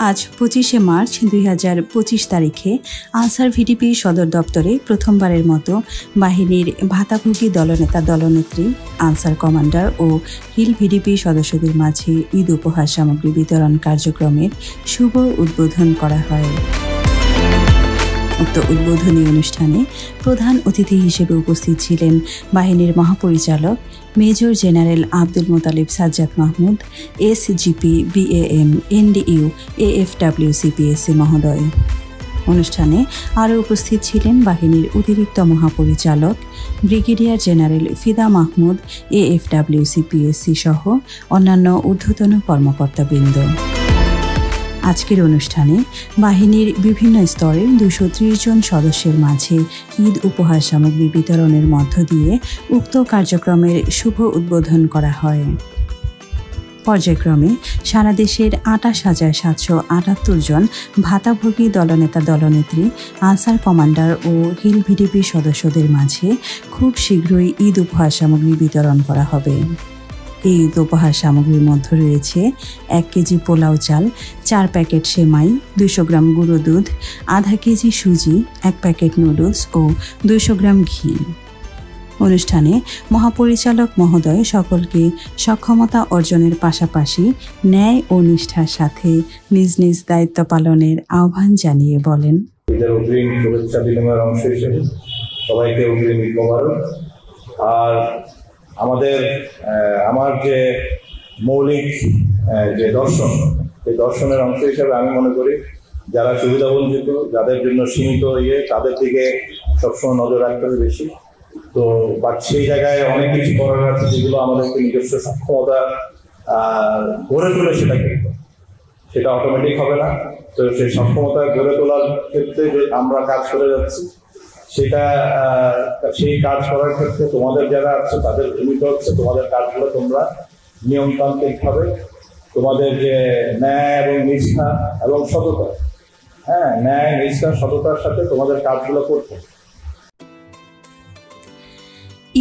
আজ 25শে মার্চ 2025 তারিখে answer VDP সদর দপ্তরে প্রথমবারের মতো বাহিনীর ভাতাভোগী দলনেতা দলনেত্রী, আনসার কমান্ডার ও হিল ভিডিপি সদস্যদের মাঝে ঈদ উপহার সামগ্রী বিতরণ কার্যক্রমের শুভ উদ্বোধন করা হয়। উক্ত উদ্বোধনী অনুষ্ঠানে প্রধান অতিথি হিসেবে উপস্থিত ছিলেন বাহিনীর মহাপরিচালক major general Abdul Motalib Sajjad Mahmud, SGP, BAM, NDU, AFW CPSC মহোদয়। অনুষ্ঠানে আরও উপস্থিত ছিলেন বাহিনীর অতিরিক্ত মহাপরিচালক brigadier general Fida Mahmud, AFW CPSC সহ অন্যান্য ঊর্ধ্বতন কর্মকর্তাবৃন্দ। আজকের অনুষ্ঠানে বাহিনীর বিভিন্ন স্তরের 230 জন সদস্যের মাঝে ঈদ উপহার সামগ্রী বিতরণের মধ্য দিয়ে উক্ত কার্যক্রমের শুভ উদ্বোধন করা হয়। পর্যায়ক্রমে সারা দেশের 28,778 জন ভাতাভোগী দলনেতা দলনেত্রী, আনসার কমান্ডার ও হিল ভিডিপি সদস্যদের মাঝে খুব শীঘ্রই ঈদ উপহার সামগ্রী বিতরণ করা হবে। এই ঈদ উপহার সামগ্রীর মধ্যে রয়েছে 1 কেজি পোলাও চাল, 4 প্যাকেট সেমাই, 200 গ্রাম গুঁড়ো দুধ, আধা কেজি সুজি, 1 প্যাকেট নুডলস ও 200 গ্রাম ঘি। অনুষ্ঠানে মহাপরিচালক মহোদয় সকলকে সক্ষমতা অর্জনের পাশাপাশি ন্যায় ও নিষ্ঠার সাথে নিজ নিজ দায়িত্ব পালনের আহ্বান জানিয়ে বলেন, সবাইকে অগ্রিম ঈদ মোবারক। আর আমার যে মৌলিক যে দর্শন, এই দর্শনের অংশ হিসাবে আমি মনে করি যারা সুবিধাবঞ্চিত, যাদের জন্য সীমিত তাদের দিকে সবসময় নজর রাখতে হবে বেশি। তো বাট সেই জায়গায় অনেক কিছু করার আছে যেগুলো আমাদেরকে নিজস্ব সক্ষমতা গড়ে তোলে, সেটা অটোমেটিক হবে না। তো সেই সক্ষমতা গড়ে তোলার ক্ষেত্রে আমরা কাজ করে যাচ্ছি, সেই কাজ করার ক্ষেত্রে তোমাদের যারা আছে তাদের ভূমিকা হচ্ছে তোমাদের কাজগুলো তোমরা নিয়মতান্ত্রিকভাবে তোমাদের যে ন্যায় এবং নিষ্ঠা এবং সততা, ন্যায়, নিষ্ঠা, সততার সাথে তোমাদের কাজগুলো করতে।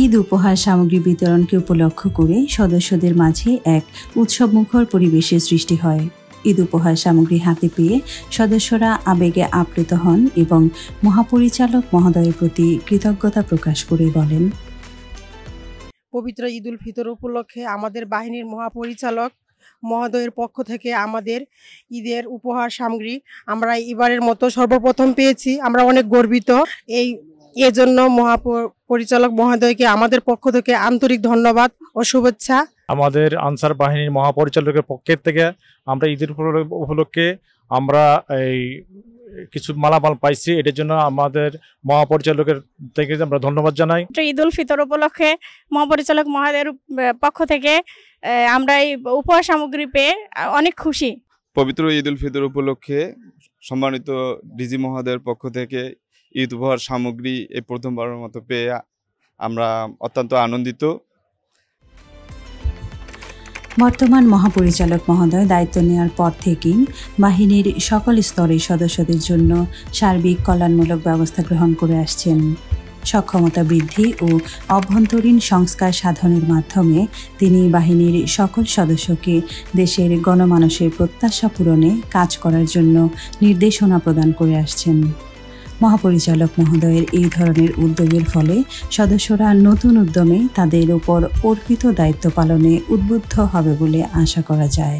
ঈদ উপহার সামগ্রী বিতরণকে উপলক্ষ করে সদস্যদের মাঝে এক উৎসবমুখর পরিবেশের সৃষ্টি হয়। ঈদ উপহার সামগ্রী হাতে পেয়ে সদস্যরা আবেগে আপ্লুত হন এবং মহাপরিচালক মহোদয়ের প্রতি কৃতজ্ঞতা প্রকাশ করে বলেন, পবিত্র ঈদ উল ফিতর উপলক্ষে আমাদের বাহিনীর মহাপরিচালক মহোদয়ের পক্ষ থেকে আমাদের ঈদের উপহার সামগ্রী আমরা এবারের মতো সর্বপ্রথম পেয়েছি। আমরা অনেক গর্বিত। এজন্য মহাপরিচালক মহোদয়কে আমাদের পক্ষ থেকে আন্তরিক ধন্যবাদ ও শুভেচ্ছা। আমাদের আনসার বাহিনীর মহাপরিচালকের পক্ষের থেকে আমরা ঈদের উপলক্ষে আমরা এই কিছু মালামাল পাইছি, এটার জন্য আমাদের মহাপরিচালকের থেকে আমরা ধন্যবাদ জানাই। ঈদ উল ফিতর উপলক্ষে মহাপরিচালক মহোদয়ের পক্ষ থেকে আমরা এই উপহার সামগ্রী পেয়ে অনেক খুশি। পবিত্র ঈদ উল ফিতর উপলক্ষে সম্মানিত ডিজি মহোদয়ের পক্ষ থেকে ঈদ উপহার সামগ্রী এই প্রথমবারের মতো পেয়ে আমরা অত্যন্ত আনন্দিত। বর্তমান মহাপরিচালক মহোদয় দায়িত্ব নেওয়ার পর থেকেই বাহিনীর সকল স্তরের সদস্যদের জন্য সার্বিক কল্যাণমূলক ব্যবস্থা গ্রহণ করে আসছেন। সক্ষমতা বৃদ্ধি ও অভ্যন্তরীণ সংস্কার সাধনের মাধ্যমে তিনি বাহিনীর সকল সদস্যকে দেশের গণমানসের প্রত্যাশা পূরণে কাজ করার জন্য নির্দেশনা প্রদান করে আসছেন। মহাপরিচালক মহোদয়ের এই ধরনের উদ্যোগের ফলে সদস্যরা নতুন উদ্যমে তাদের উপর অর্পিত দায়িত্ব পালনে উদ্বুদ্ধ হবে বলে আশা করা যায়।